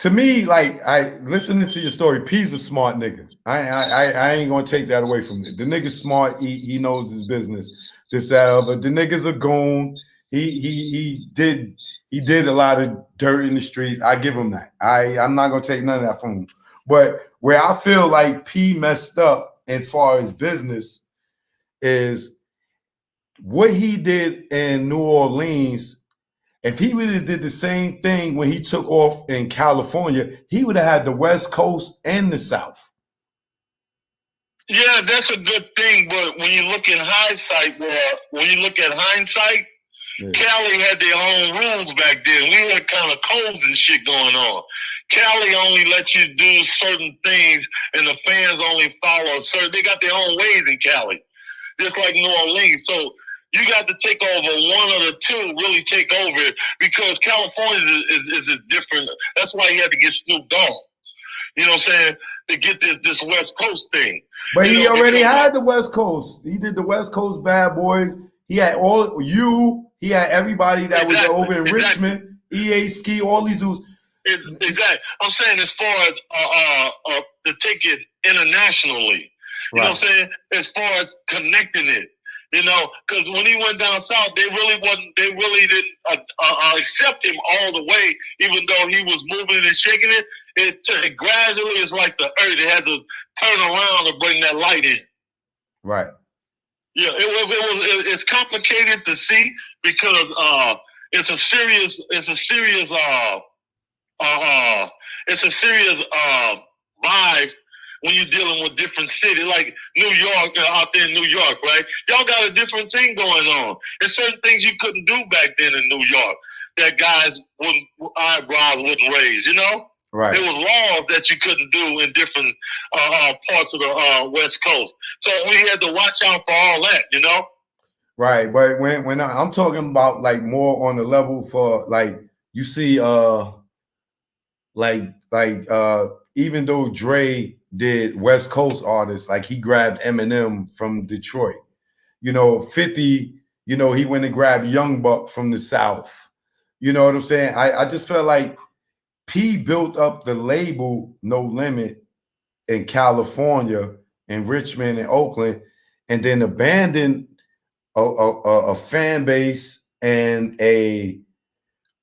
to me, like I listening to your story, P's a smart nigga. I ain't gonna take that away from it. The nigga's smart. He knows his business. This that other. The nigga's a goon. He did a lot of dirt in the streets. I give him that. I'm not gonna take none of that from him. But where I feel like P messed up as far as business is what he did in New Orleans. If he really did the same thing when he took off in California, he would have had the West Coast and the South. Yeah, that's a good thing. But when you look in hindsight, when you look at hindsight, Cali had their own rules back then. We had kind of codes and shit going on. Cali only lets you do certain things, and the fans only follow certain. They got their own ways in Cali, just like New Orleans. So you got to take over one of the two, really take over it, because California is a different. That's why he had to get Snoop Dogg. You know what I'm saying? To get this West Coast thing. But he already had the West Coast. He did the West Coast Bad Boys. He had he had everybody that was over in Richmond, EA Ski, all these dudes. Exactly. I'm saying as far as to take it internationally. You know what I'm saying? As far as connecting it. You know, because when he went down south, they really didn't accept him all the way, even though he was moving and shaking it. It gradually is like the earth. It had to turn around to bring that light in. Right. Yeah, it's complicated to see because it's a serious vibe when you're dealing with different cities, like New York, out there in New York, right? Y'all got a different thing going on. There's certain things you couldn't do back then in New York that guys eyebrows wouldn't raise, you know? Right. There was laws that you couldn't do in different parts of the West Coast. So we had to watch out for all that, you know? Right, but when I'm talking about like more on the level for like you see even though Dre did West Coast artists, like he grabbed Eminem from Detroit. 50, he went and grabbed Young Buck from the South. You know what I'm saying? I just felt like P built up the label No Limit in California, in Richmond and Oakland, and then abandoned a fan base and a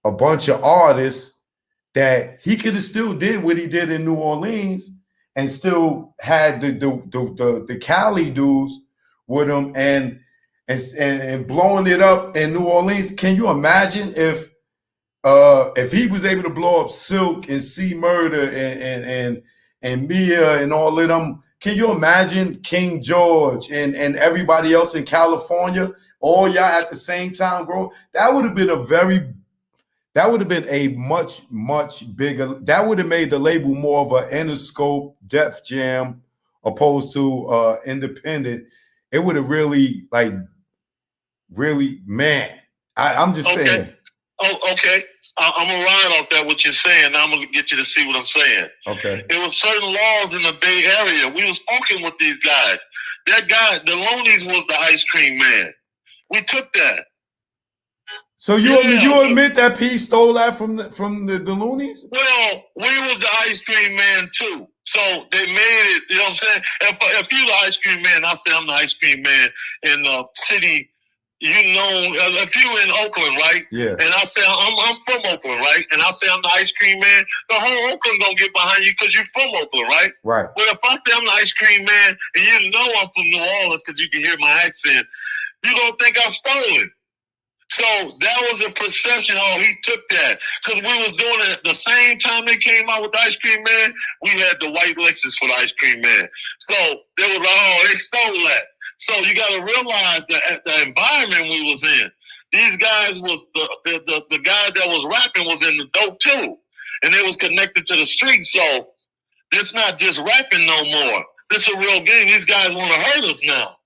bunch of artists that he could have still did what he did in New Orleans and still had the Cali dudes with him and blowing it up in New Orleans. Can you imagine if he was able to blow up Silk and C Murder and Mia and all of them? Can you imagine King George and everybody else in California, all y'all at the same time growing? That would have been a much, much bigger, that would have made the label more of an Interscope, Def Jam, opposed to independent. It would have really, man, I'm just saying. Oh, okay. I'm going to ride off that, what you're saying. Now I'm going to get you to see what I'm saying. Okay. There were certain laws in the Bay Area. We was talking with these guys. That guy, the Loonies, was the ice cream man. We took that. So you admit that P stole that from the Loonies? Well, we was the ice cream man too. So they made it, you know what I'm saying? If you the ice cream man, I say I'm the ice cream man in the city. If you in Oakland, right? Yeah. And I say I'm from Oakland, right? And I say I'm the ice cream man, the whole Oakland gonna get behind you because you're from Oakland, right? Right. But if I say I'm the ice cream man and you know I'm from New Orleans because you can hear my accent, you don't think I stole it. So that was a perception. Oh, he took that because we was doing it at the same time they came out with the ice cream man. We had the white Lexus for the ice cream man. So they was like, they stole that. So you got to realize that the environment we was in, these guys was the guy that was rapping was in the dope too, and they was connected to the street. So it's not just rapping no more. This is a real game. These guys want to hurt us now.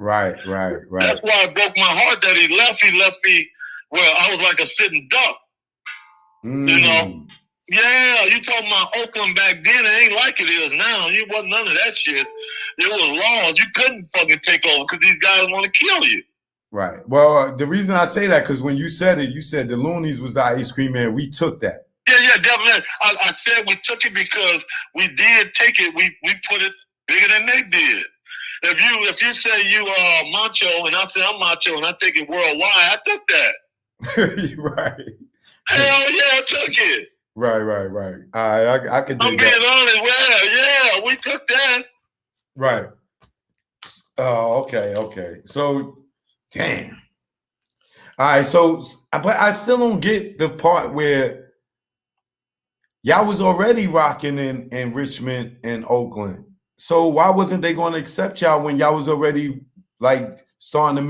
Right. That's why it broke my heart that he left. He left me where I was like a sitting duck. You know? Yeah, you talking about Oakland back then, it ain't like it is now. You wasn't none of that shit. There was laws. You couldn't fucking take over because these guys want to kill you. Right. Well, the reason I say that, because when you said it, you said the Loonies was the ice cream man. We took that. Yeah, yeah, definitely. I said we took it because we did take it. We put it bigger than they did. If you say you are macho and I say I'm macho and I take it worldwide, I took that. Right. Hell yeah, I took it. Right. All right, I can dig I'm being honest. Well, yeah, we took that. Right. Oh, okay. So, damn. All right, so, but I still don't get the part where y'all was already rocking in Richmond and Oakland. So why wasn't they going to accept y'all when y'all was already like starting to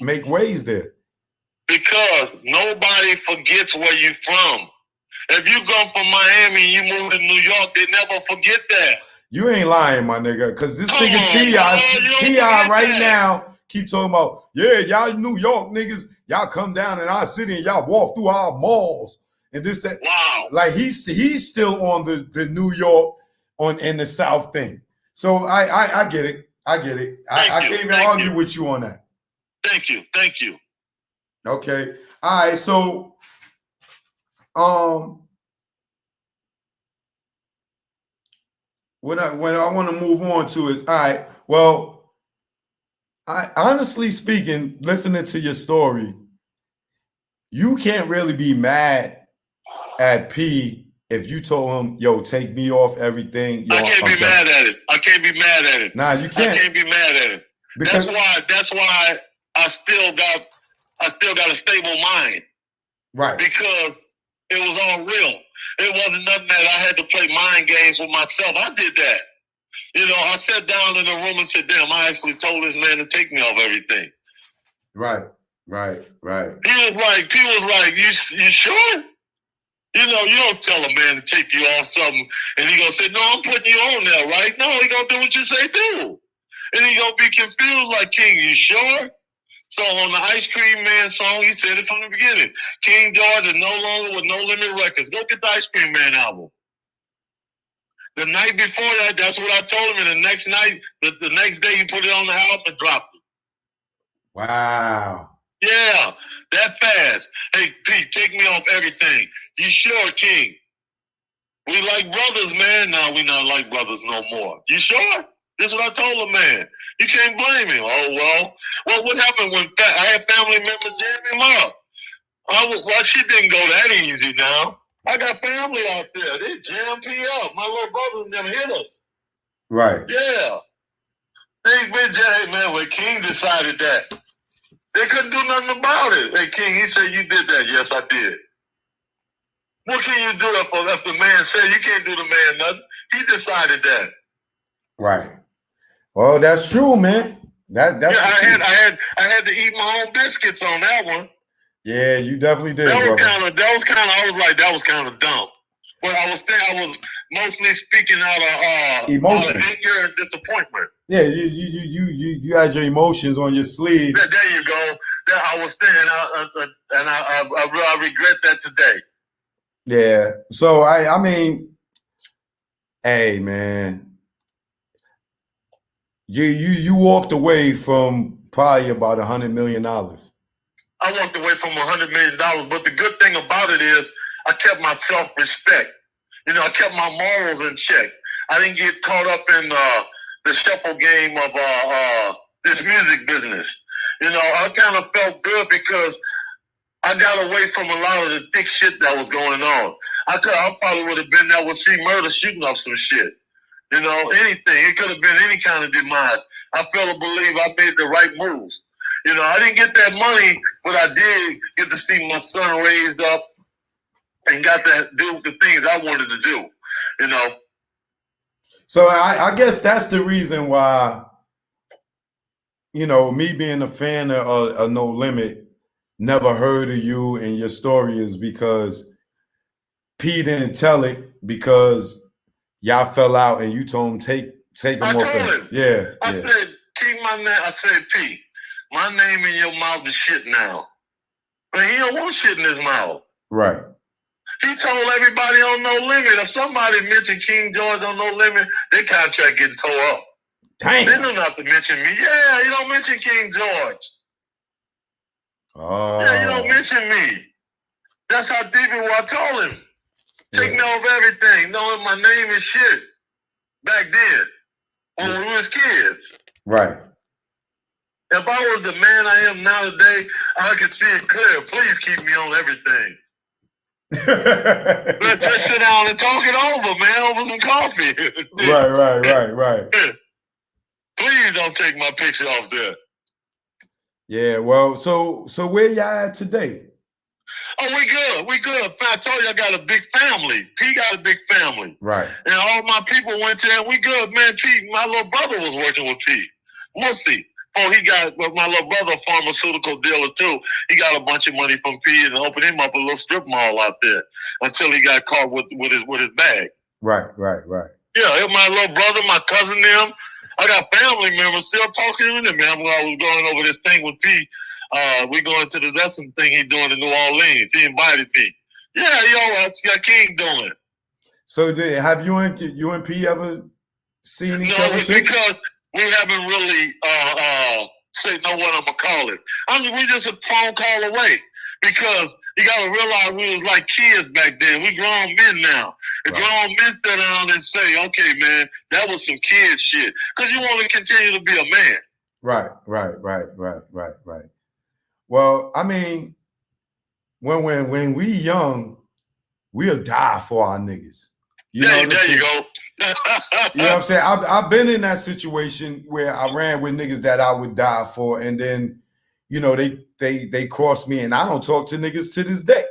make waves there? Because nobody forgets where you from. If you go from Miami and you move to New York, they never forget that. You ain't lying, my nigga, because this Come nigga on, T.I. right now keep talking about, yeah, y'all New York niggas, y'all come down in our city and y'all walk through our malls and this, that. Wow. Like he's still on the New York in the South thing. So I get it. I can't even argue with you on that. Thank you. Okay. All right. So, what I want to move on to is, all right. Well, I honestly speaking, listening to your story, you can't really be mad at P if you told him, "Yo, take me off everything." Yo, I can't be mad at it. Nah, you can't. I can't be mad at it. Because that's why I still got a stable mind. Right. Because it was all real. It wasn't nothing that I had to play mind games with myself. I did that. You know, I sat down in the room and said, damn, I actually told this man to take me off everything. Right. He was like, you sure? You know, you don't tell a man to take you off something and he gonna say, no, I'm putting you on there, right? No, he gonna do what you say do. And he gonna be confused like, King, you sure? So on the Ice Cream Man song, he said it from the beginning. King George is no longer with No Limit Records. Go get the Ice Cream Man album. The night before that, that's what I told him. And the next night, the next day, he put it on the album and dropped it. Wow. Yeah, that fast. Hey, Pete, take me off everything. You sure, King? We like brothers, man. No, we not like brothers no more. You sure? This is what I told him, man. You can't blame him. Oh, well, what happened when I had family members jam him up? Well, she didn't go that easy now. I got family out there. They jammed me up. My little brothers never hit us. Right. Yeah. They been jammed, man. When King decided that, they couldn't do nothing about it. Hey, King, he said, you did that. Yes, I did. What can you do if the man said you can't do the man nothing? He decided that. Right. Well, that's true, man. That's I had to eat my own biscuits on that one. Yeah, you definitely did. That was kind of dumb. But I was mostly speaking out of emotion, anger and disappointment. Yeah, you had your emotions on your sleeve. There you go. I was saying, and I regret that today. Yeah. So I mean, hey man, you walked away from probably about $100 million. I walked away from $100 million, but the good thing about it is I kept my self-respect. You know, I kept my morals in check. I didn't get caught up in the shuffle game of this music business. You know, I kind of felt good because I got away from a lot of the thick shit that was going on. I probably would have been there with C-Murder shooting up some shit. You know, anything. It could have been any kind of demise. I feel to believe I made the right moves. You know, I didn't get that money, but I did get to see my son raised up and got to do the things I wanted to do, you know. So I guess that's the reason why, you know, me being a fan of No Limit, never heard of you and your story is because P didn't tell it because y'all fell out and you told him take him off. I told him. Yeah. I said, keep my name. I said, P, my name in your mouth is shit now. But he don't want shit in his mouth. Right. He told everybody on No Limit. If somebody mentioned King George on No Limit, their contract getting tore up. Damn. They don't have to mention me. Yeah, you don't mention King George. Oh. Yeah, you don't mention me. That's how deep it was. I told him. Take me off everything, knowing my name is shit. Back then, when we was kids. Right. If I was the man I am now today, I could see it clear. Please keep me on everything. Let's just sit down and talk it over, man, over some coffee. Right. Please don't take my picture off there. Yeah, well, so where y'all at today? Oh, we good. I told you I got a big family. P got a big family. Right. And all my people went there, and we good, man. P, my little brother was working with P. Musty. Oh, he got, my little brother, a pharmaceutical dealer too. He got a bunch of money from P and opened him up a little strip mall out there until he got caught with his bag. Right. Yeah, my little brother, my cousin, them. I got family members still talking to them. Man, I was going over this thing with P. We going to the lesson thing he doing in New Orleans. He invited me. Yeah, yo, got King doing. So have you and P ever seen each other since? Because we haven't really know what I'm gonna call it. We just a phone call away. Because you gotta realize we was like kids back then. We grown men now. The grown men sit down and say, okay, man, that was some kid shit. Because you want to continue to be a man. Right. Well, I mean, when we young, we'll die for our niggas. There you go. You know what I'm saying? I've been in that situation where I ran with niggas that I would die for, and then, you know, they crossed me, and I don't talk to niggas to this day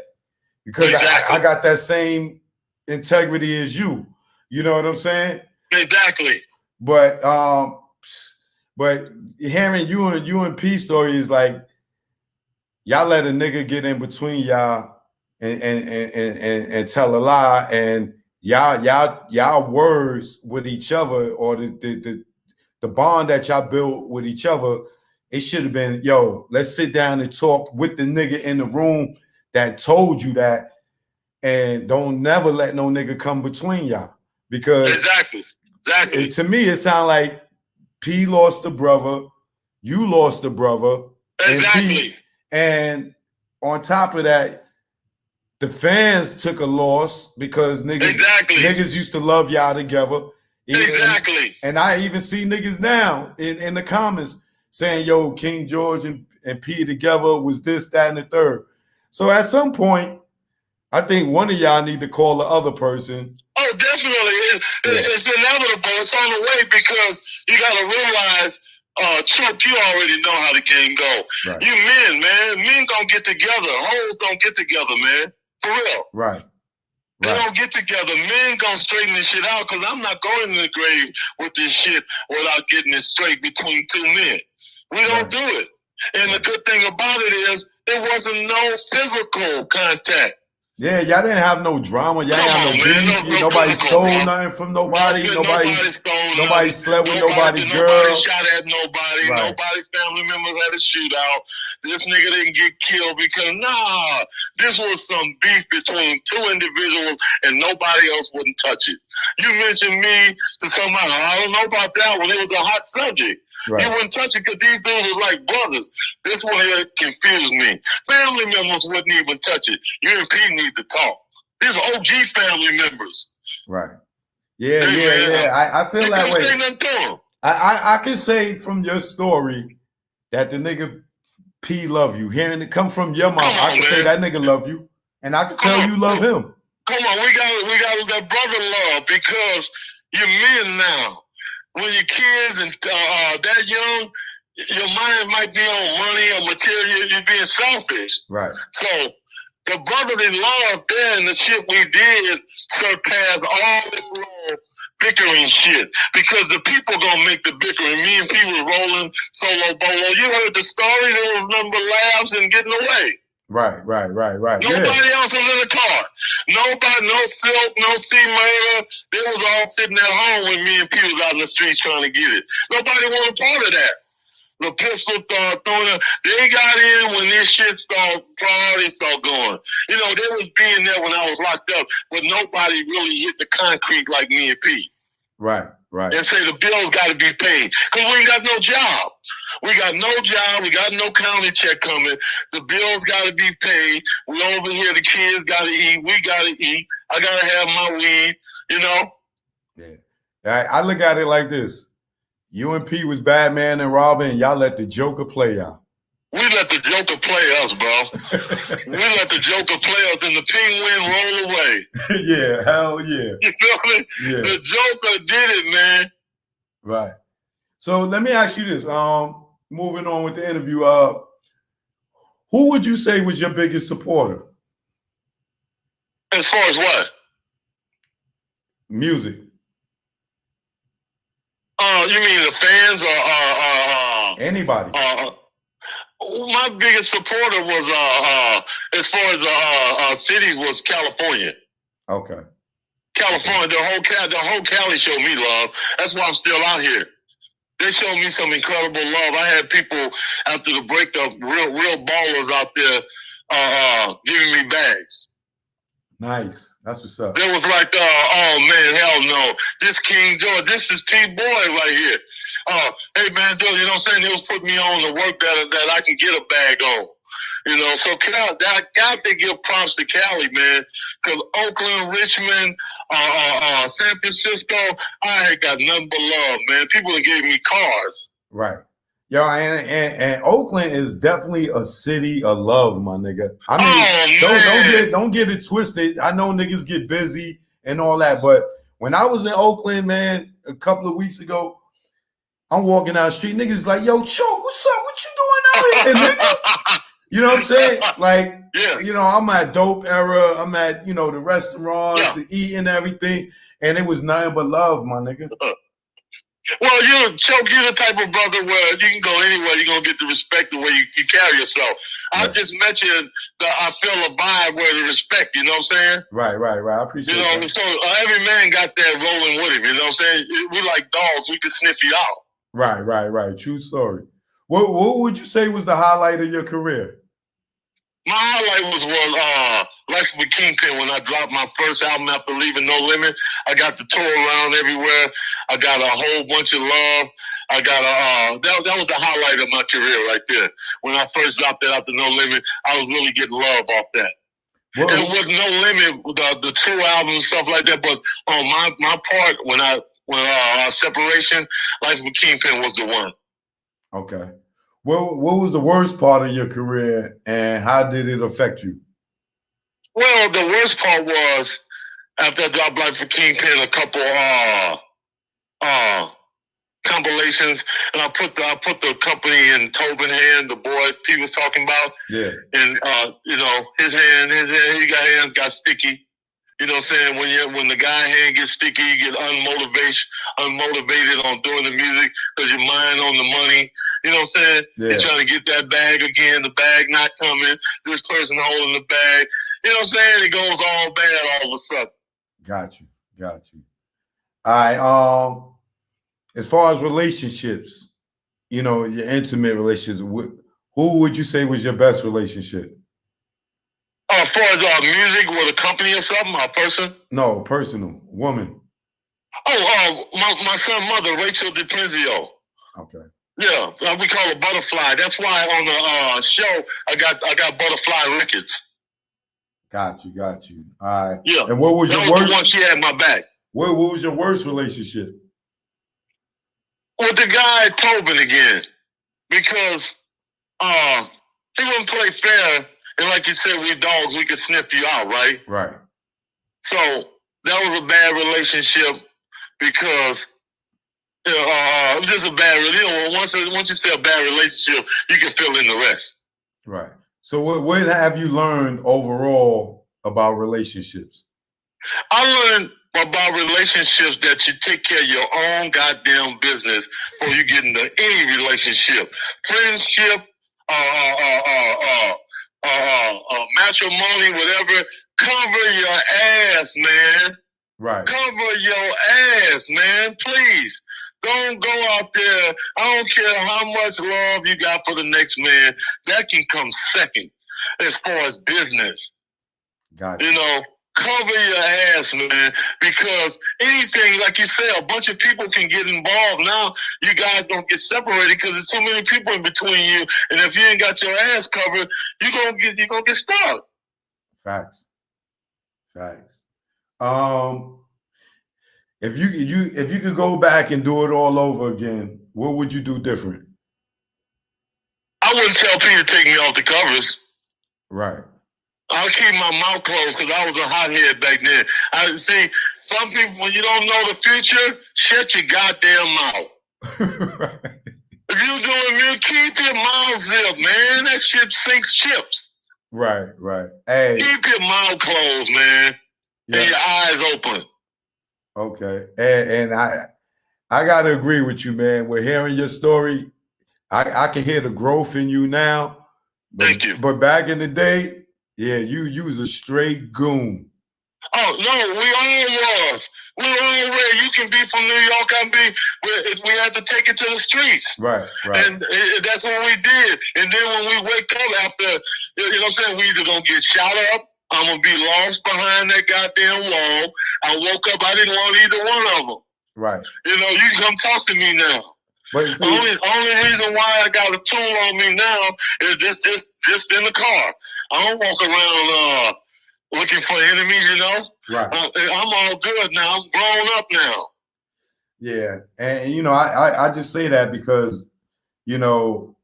because I got that same integrity as you. You know what I'm saying? Exactly. But hearing you and P story is like, y'all let a nigga get in between y'all and tell a lie, and y'all words with each other, or the bond that y'all built with each other, it should have been, yo, let's sit down and talk with the nigga in the room that told you that, and don't never let no nigga come between y'all. Because exactly. To me, it sounds like P lost a brother, you lost a brother, exactly. And on top of that, the fans took a loss because niggas used to love y'all together. Exactly. And I even see niggas now in the comments saying, yo, King George and P together was this, that, and the third. So at some point, I think one of y'all need to call the other person. Oh, definitely. It's inevitable. It's on the way, because you got to realize, Chuck, you already know how the game go. Right. You men, man. Men don't get together. Hoes don't get together, man. For real. Right. They don't get together. Men gonna straighten this shit out, because I'm not going in the grave with this shit without getting it straight between two men. We don't do it. And the good thing about it is there wasn't no physical contact. Yeah, y'all didn't have no drama. Y'all didn't have no beef. Nobody stole nothing from nobody. Nobody slept with nobody girl. Nobody shot at nobody. Right. Nobody family members had a shootout. This nigga didn't get killed because, this was some beef between two individuals, and nobody else wouldn't touch it. You mentioned me to somebody. I don't know about that one. It was a hot subject. Right. You wouldn't touch it because these dudes were like brothers. This one here confused me. Family members wouldn't even touch it. You and P need to talk. These are OG family members. Right. Yeah. I feel that way. I can say from your story that the nigga P love you. Hearing it come from your mom, I can say that nigga love you. And I can tell you love him. Come on, we got that brother love, because you're men now. When you're kids and that young, your mind might be on money or material. You're being selfish. Right. So the brotherly love there and the shit we did surpassed all this little bickering shit, because the people gonna make the bickering. Me and P was rolling solo bolo. You heard the stories. It was nothing but laughs and getting away. Right. Nobody else was in the car. Nobody, no Silk, no C-Murder. They was all sitting at home when me and P was out in the streets trying to get it. Nobody wanted part of that. The pistol started throwing. They got in when this shit priorities started going. You know, they was being there when I was locked up, but nobody really hit the concrete like me and P. Right. And say the bills got to be paid, because we ain't got no job. We got no job. We got no county check coming. The bills got to be paid. We over here. The kids got to eat. We got to eat. I gotta have my weed, you know. Yeah. I look at it like this. You and P was Batman and Robin, and y'all let the Joker play y'all. We let the Joker play us, bro. We let the Joker play us, and the penguin roll away. Yeah, hell yeah. You know what I mean? Yeah. The Joker did it, man. Right. So let me ask you this. Moving on with the interview. Who would you say was your biggest supporter? As far as what? Music. You mean the fans or anybody? My biggest supporter was as far as cities was California. Okay. California, the whole Cali showed me love. That's why I'm still out here. They showed me some incredible love. I had people after the breakup, real ballers out there giving me bags. Nice. That's what's up. It was like, oh man, hell no. This King George, this is P Boy right here. Hey man, Joe, you know what I'm saying? He was putting me on the work that I can get a bag on. You know, so Cali, I got to give props to Cali, man. Because Oakland, Richmond, San Francisco, I ain't got nothing but love, man. People that gave me cars. Right. Yo, and Oakland is definitely a city of love, my nigga. I mean, don't get it twisted. I know niggas get busy and all that, but when I was in Oakland, man, a couple of weeks ago, I'm walking down the street, niggas like, yo, Choke, what's up? What you doing out here, nigga? You know what I'm saying? Like, yeah. You know, I'm at Dope Era. I'm at, you know, the restaurants, and eating everything, and it was nothing but love, my nigga. Well, you're the type of brother where you can go anywhere, you're going to get the respect the way you carry yourself. I just mentioned that I feel a vibe where the respect, you know what I'm saying? Right. I appreciate that. You know, so every man got that rolling with him, you know what I'm saying? We like dogs, we can sniff you out. Right. True story. What would you say was the highlight of your career? My highlight was Life of a Kingpin when I dropped my first album after leaving No Limit. I got to tour around everywhere. I got a whole bunch of love. I got that was the highlight of my career right there. When I first dropped that after No Limit, I was really getting love off that. Whoa. And with No Limit, the two albums and stuff like that, but on my part, when Separation, Life of a Kingpin was the one. Okay. What was the worst part of your career, and how did it affect you? Well, the worst part was after I dropped Life of Kingpin, a couple compilations, and I put the company in Tobin hand, the boy he was talking about. Yeah. And you know, his hands got sticky. You know what I'm saying? When the guy hand gets sticky, you get unmotivated on doing the music because your mind on the money. You know what I'm saying? Yeah. You're trying to get that bag again, the bag not coming, this person holding the bag. You know what I'm saying? It goes all bad all of a sudden. Got you. All right. As far as relationships, you know, your intimate relationships, who would you say was your best relationship? As far as music with a company or something, a person? No, personal, woman. Oh, my son's mother, Rachel DiPrenzio. Okay. Yeah, we call her Butterfly. That's why on the show I got Butterfly Records. Got you. All right. Yeah. And what was your worst? The one she had my back. What was your worst relationship? With the guy at Tobin again, because he wouldn't play fair, and like you said, we dogs, we could sniff you out, right? Right. So that was a bad relationship because. Just a bad relationship. Once you say a bad relationship, you can fill in the rest. Right. So what have you learned overall about relationships? I learned about relationships that you take care of your own goddamn business before you get into any relationship. Friendship, matrimony, whatever. Cover your ass, man. Right. Cover your ass, man. Please. Don't go out there. I don't care how much love you got for the next man. That can come second as far as business. Gotcha. You know, cover your ass, man. Because anything, like you said, a bunch of people can get involved. Now you guys don't get separated because there's so many people in between you. And if you ain't got your ass covered, you're gonna get stuck. Facts. If you could go back and do it all over again, what would you do different? I wouldn't tell P to take me off the covers. Right. I'll keep my mouth closed because I was a hothead back then. I see some people, when you don't know the future, shut your goddamn mouth. Right. If you're doing me, keep your mouth zipped, man. That shit sinks chips. Right, right. Hey, keep your mouth closed, man, and your eyes open. Okay, and I gotta agree with you, man. We're hearing your story. I can hear the growth in you now. Thank you. But back in the day, yeah, you was a straight goon. Oh no, we all was. We all were. You can be from New York. We had to take it to the streets. Right, right. And that's what we did. And then when we wake up after, you know what I'm saying, we either gonna get shot up, I'm gonna be lost behind that goddamn wall. I woke up, I didn't want either one of them. Right. You know, you can come talk to me now. But see, only reason why I got a tool on me now is just in the car. I don't walk around looking for enemies, you know. Right. I'm all good now. I'm grown up now. Yeah, and you know, I just say that because, you know,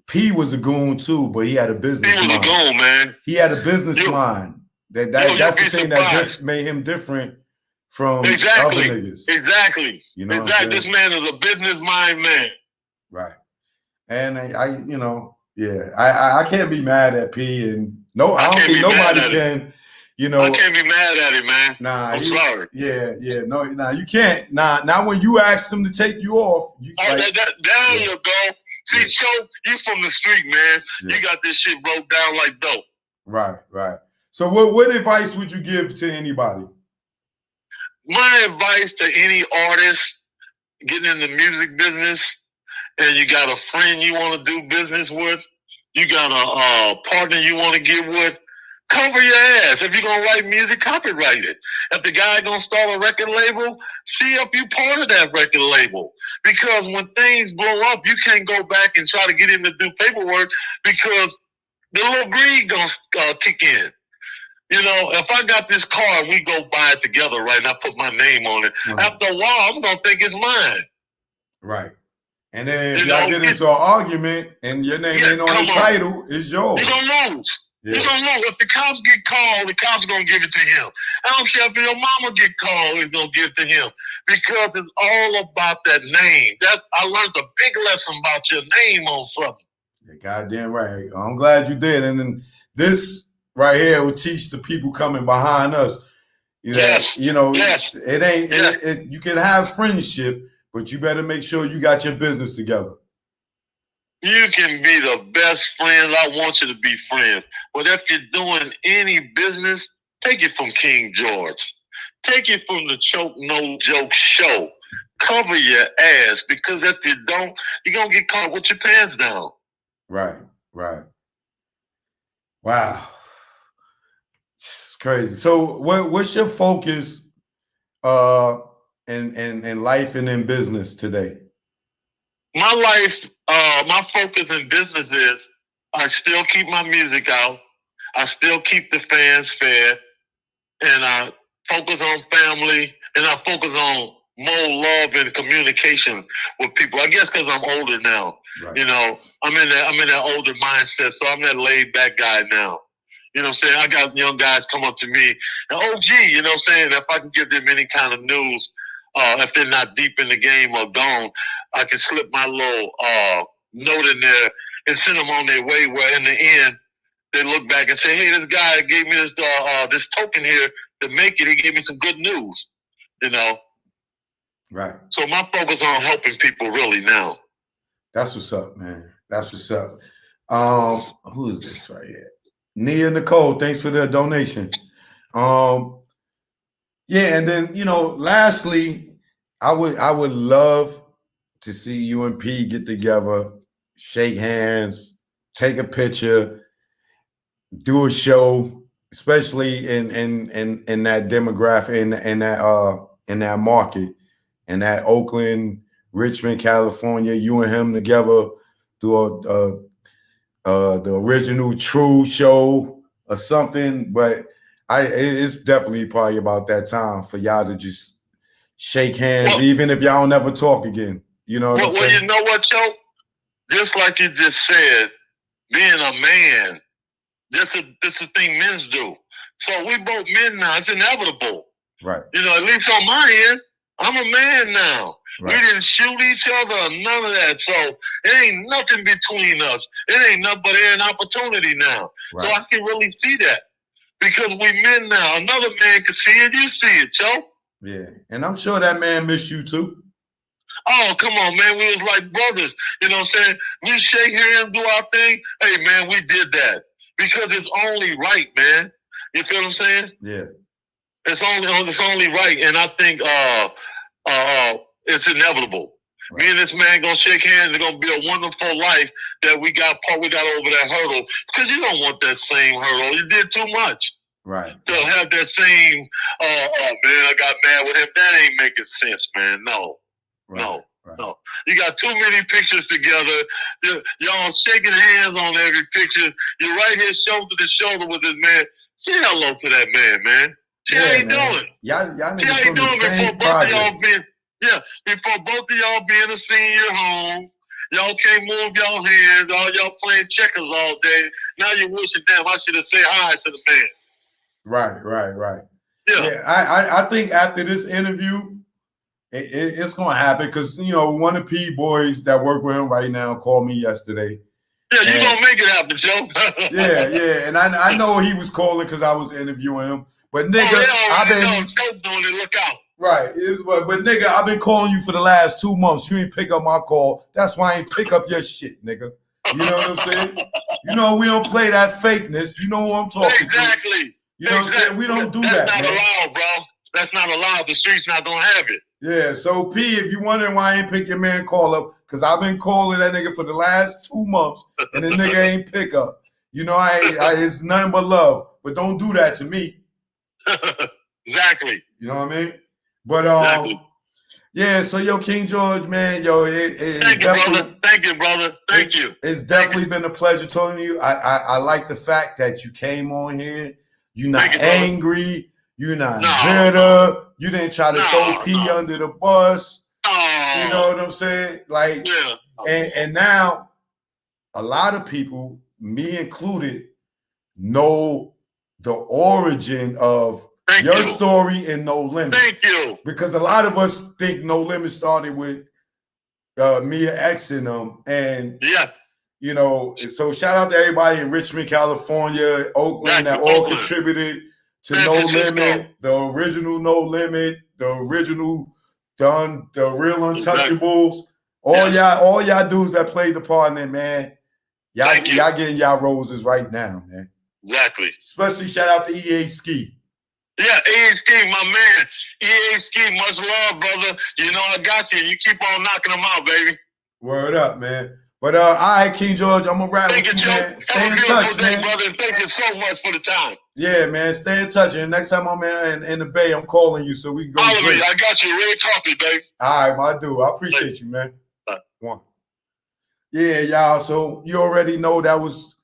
P was a goon too, but he had a business mind. He was a goon, man. He had a business mind. That's the thing that made him different from other niggas. Exactly. You know, exactly. This man is a business mind man. Right. And I you know, yeah, I can't be mad at P, and no, I don't think nobody can. You know, I can't be mad at it, man. Nah, I'm sorry. Yeah, no, you can't. Now when you asked him to take you off, there you go. See, Choke, you from the street, man. Yeah. You got this shit broke down like dope. Right, right. So what advice would you give to anybody? My advice to any artist getting in the music business, and you got a friend you want to do business with, you got a partner you want to get with, cover your ass. If you're going to write music, copyright it. If the guy going to start a record label, see if you're part of that record label. Because when things blow up, you can't go back and try to get him to do paperwork because the little greed going to kick in. You know, if I got this car and we go buy it together, right, and I put my name on it, after a while, I'm going to think it's mine. Right. And then if y'all get into an argument and your name ain't on the title, it's yours. You're going to lose. Yeah. You don't know. If the cops get called, the cops are going to give it to him. I don't care if your mama get called, he's going to give it to him. Because it's all about that name. I learned a big lesson about your name on something. You're goddamn right. I'm glad you did. And then this right here will teach the people coming behind us. Yes. You know, it ain't, you can have friendship, but you better make sure you got your business together. You can be the best friend. I want you to be friends. But if you're doing any business, take it from King George. Take it from the Choke No Joke show. Cover your ass, because if you don't, you're going to get caught with your pants down. Right, right. Wow. It's crazy. So what's your focus in life and in business today? My life, my focus in business is I still keep my music out. I still keep the fans fed. And I focus on family. And I focus on more love and communication with people. I guess because I'm older now. Right. You know, I'm in that older mindset. So I'm that laid back guy now. You know what I'm saying? I got young guys come up to me and, oh, gee, you know what I'm saying? If I can give them any kind of news, if they're not deep in the game or gone, I can slip my little note in there and send them on their way, where in the end, they look back and say, hey, this guy gave me this token here to make it. He gave me some good news, you know? Right. So my focus on helping people really now. That's what's up, man. That's what's up. Who is this right here? Nia Nicole, thanks for the donation. Yeah, and then, you know, lastly, I would love to see you and P get together, shake hands, take a picture, do a show, especially in that demographic, in that market, in that Oakland, Richmond, California. You and him together do the original True show or something. But It's definitely probably about that time for y'all to just shake hands, Well, even if y'all don't never talk again. You know what I'm saying? Well, you know what, Joe? Just like you just said, being a man, this is the thing men do. So we both men now. It's inevitable. Right. You know, at least on my end, I'm a man now. Right. We didn't shoot each other, none of that. So it ain't nothing between us. It ain't nothing but an opportunity now. Right. So I can really see that because we men now. Another man can see it. You see it, Joe. Yeah, and I'm sure that man missed you too. Oh, come on, man. We was like brothers. You know what I'm saying? We shake hands, do our thing. Hey, man, we did that because it's only right, man. You feel what I'm saying? Yeah. It's only right, and I think it's inevitable. Right. Me and this man gonna shake hands. It's gonna be a wonderful life that we got over that hurdle because you don't want that same hurdle. You did too much. Right. To have that same, oh man, I got mad with him. That ain't making sense, man. No. Right. No. You got too many pictures together. Y'all shaking hands on every picture. You're right here shoulder to shoulder with this man. Say hello to that man. See how you doing? Y'all niggas from the same projects. Before both of y'all being a senior home, y'all can't move y'all hands. All y'all playing checkers all day. Now you're wishing, damn, I should have said hi to the man. Right. Yeah. I think after this interview, it's going to happen because, you know, one of the P boys that work with him right now called me yesterday. Yeah, you're going to make it happen, Joe. yeah. And I know he was calling because I was interviewing him. But, nigga, I've been... doing it, look out. Right. But, nigga, I've been calling you for the last 2 months. You ain't pick up my call. That's why I ain't pick up your shit, nigga. You know what I'm saying? You know, we don't play that fakeness. You know who I'm talking to. Exactly. You know what I'm saying? We don't do that, man. That's not allowed, bro. That's not allowed. The street's not going to have it. Yeah, so P, if you're wondering why I ain't pick your man call up, because I've been calling that nigga for the last 2 months, and the nigga ain't pick up. You know, it's nothing but love, but don't do that to me. Exactly. You know what I mean? But exactly. Yeah. So yo, King George, man, yo, thank you, brother. Thank you, brother. Thank you. It's definitely been a pleasure talking to you. I like the fact that you came on here. You're not angry. You're not bitter. You didn't try to throw P under the bus. You know what I'm saying? Like, and now a lot of people, me included, know the origin of your story in No Limit. Thank you. Because a lot of us think No Limit started with Mia X and them. And you know, so shout out to everybody in Richmond, California, Oakland, that all contributed to No Limit, the original No Limit, the original the real Untouchables. All y'all dudes that played the part in it, man. Y'all getting y'all roses right now, man. Exactly. Especially shout out to EA Ski. Yeah, EA Ski, my man. EA Ski, much love, brother. You know I got you. You keep on knocking them out, baby. Word up, man. But all right, King George, I'm gonna rap with you, man. Stay in touch, man. Brother. Thank you so much for the time. Yeah, man. Stay in touch. And next time I'm in the Bay, I'm calling you so we can go drink. I got you. Red coffee, babe. All right, my dude. I appreciate you, man. One. Yeah, y'all. So you already know that was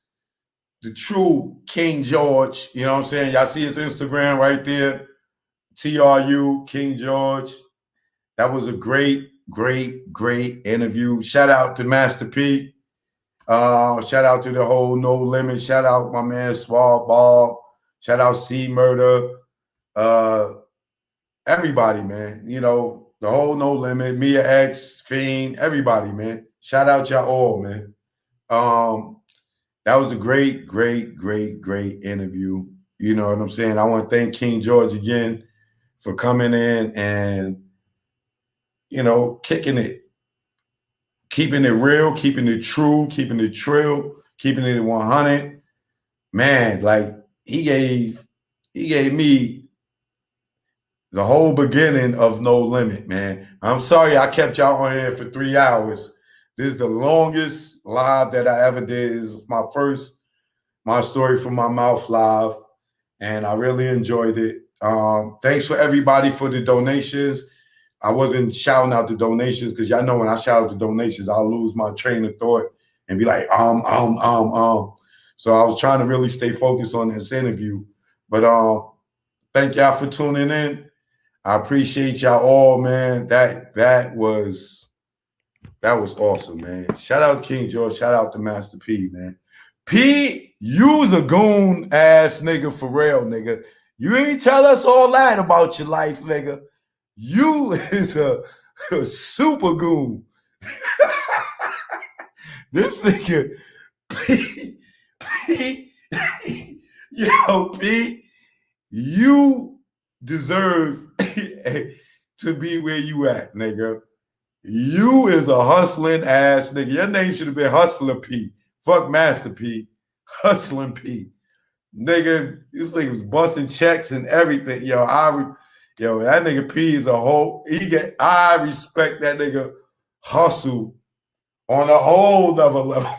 the true King George. You know what I'm saying? Y'all see his Instagram right there. TRU King George. That was a great interview. Shout out to Master P. Shout out to the whole No Limit. Shout out my man Swall Bob. Shout out C Murder. Everybody, man. You know, the whole No Limit, Mia X, Fiend, everybody, man. Shout out y'all all, man. That was a great interview. You know what I'm saying? I want to thank King George again for coming in and, you know, kicking it, keeping it real, keeping it true, keeping it trill, keeping it 100. Man, like he gave me the whole beginning of No Limit, man. I'm sorry I kept y'all on here for 3 hours. This is the longest live that I ever did. This is my story from my mouth live, and I really enjoyed it. Thanks for everybody for the donations. I wasn't shouting out the donations because y'all know when I shout out the donations, I'll lose my train of thought and be like, So I was trying to really stay focused on this interview. But Thank y'all for tuning in. I appreciate y'all all, man. That was awesome, man. Shout out to King George. Shout out to Master P, man. P, you's a goon ass nigga for real, nigga. You ain't tell us all that about your life, nigga. You is a super goon. This nigga, P, P, yo, P, you deserve to be where you at, nigga. You is a hustling ass nigga. Your name should have been Hustler P. Fuck Master P. Hustling P. Nigga, this nigga was busting checks and everything. Yo, that nigga P is a whole. I respect that nigga hustle on a whole nother level.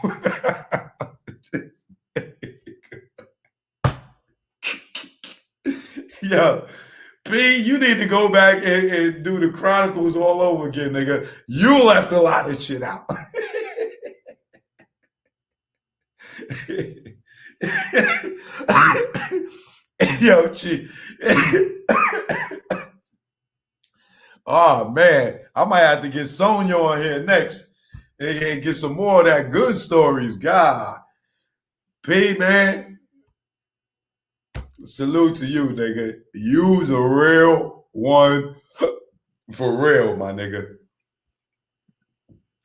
Yo, P, you need to go back and do the Chronicles all over again, nigga. You left a lot of shit out. Yo, Chi. Oh, man. I might have to get Sonya on here next and get some more of that good stories. God. P, man. Salute to you, nigga. You's a real one. For real, my nigga.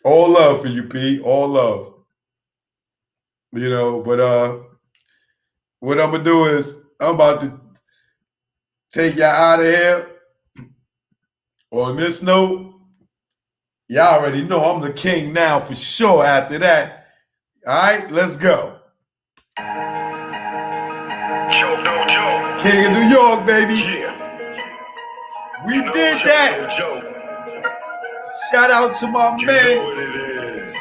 All love for you, P. All love. You know, but what I'm gonna do is I'm about to take y'all out of here. On this note, y'all already know I'm the king now for sure after that. All right, let's go. Joe, no Joe. King of New York, baby. Yeah. We did Joe, that. no Joe. Shout out to my You man, know what it is.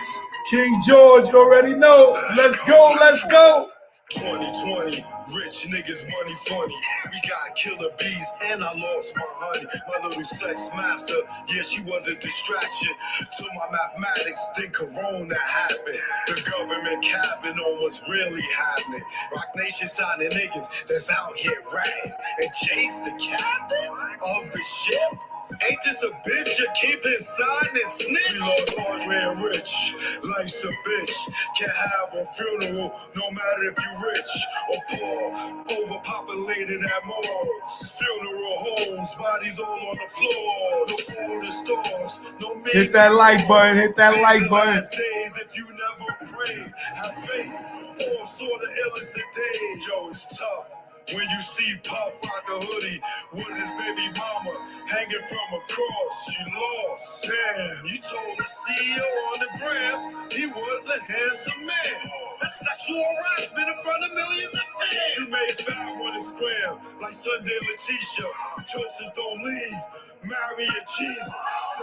King George. You already know. Let's go. Let's go. 2020, rich niggas, money funny. We got killer bees and I lost my honey. My little sex master, yeah, she was a distraction to my mathematics. Then Corona happened. The government capping on what's really happening. Rock Nation signing niggas that's out here ratting and chase the captain of the ship. Ain't this a bitch? You keep inside and snitch. We lost Andre and Rich. Life's a bitch. Can't have a funeral no matter if you rich or poor. Overpopulated at morgues. Funeral homes. Bodies all on the floor. No food in stores. No meat. Hit that like button. Hit that like button. Days if you never pray. Have faith. All sort of illicit days. Yo, it's tough. When you see Puff rock a hoodie with his baby mama hanging from a cross, you lost. Damn, you told the CEO on the gram he was a handsome man. That's sexual harassment in front of millions of fans. You made fat wanna scram like Sunday Letitia. Choices don't leave. Marry a Jesus.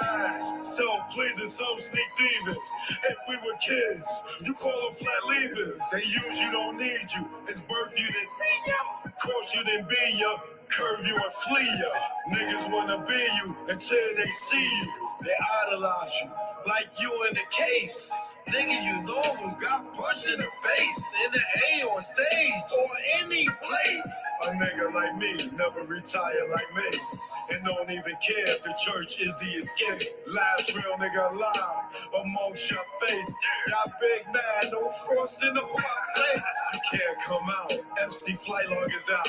Sad, self-pleasing, some sneak thievers. If we were kids, you call them flat leavers. They use you, don't need you. It's birth you, they see ya. Cross you, then be ya. Curve you and flee ya. Niggas wanna be you until they see you. They idolize you like you in the case. Nigga, you know who got punched in the face, in the A on stage, or any place. A nigga like me never retire like Mace, and don't even care if the church is the escape. Last real nigga alive amongst your face. Y'all big mad, no frost in the hot place. You can't come out. Epstein flight log is out.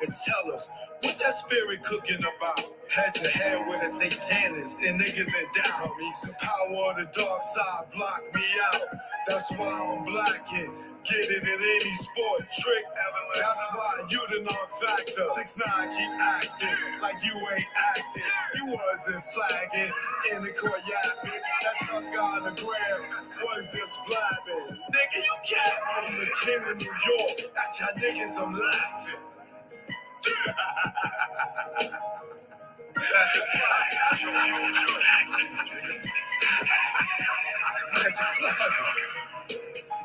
And tell us what that spirit cooking about. Head to head with a satanist and niggas in doubt. The power of the dark side blocked me out. That's why I'm black and get it in any sport trick. That's why you the non-factor. 6ix9ine keep acting like you ain't acting. You wasn't flagging in the court yapping. That tough guy on the gram was just blabbing. Nigga, you can't. I'm the king of New York. At y'all niggas, I'm laughing.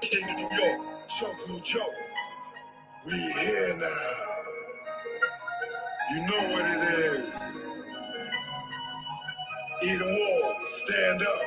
King of New York, choke no joke. We here now. You know what it is. Eat 'em all, stand up.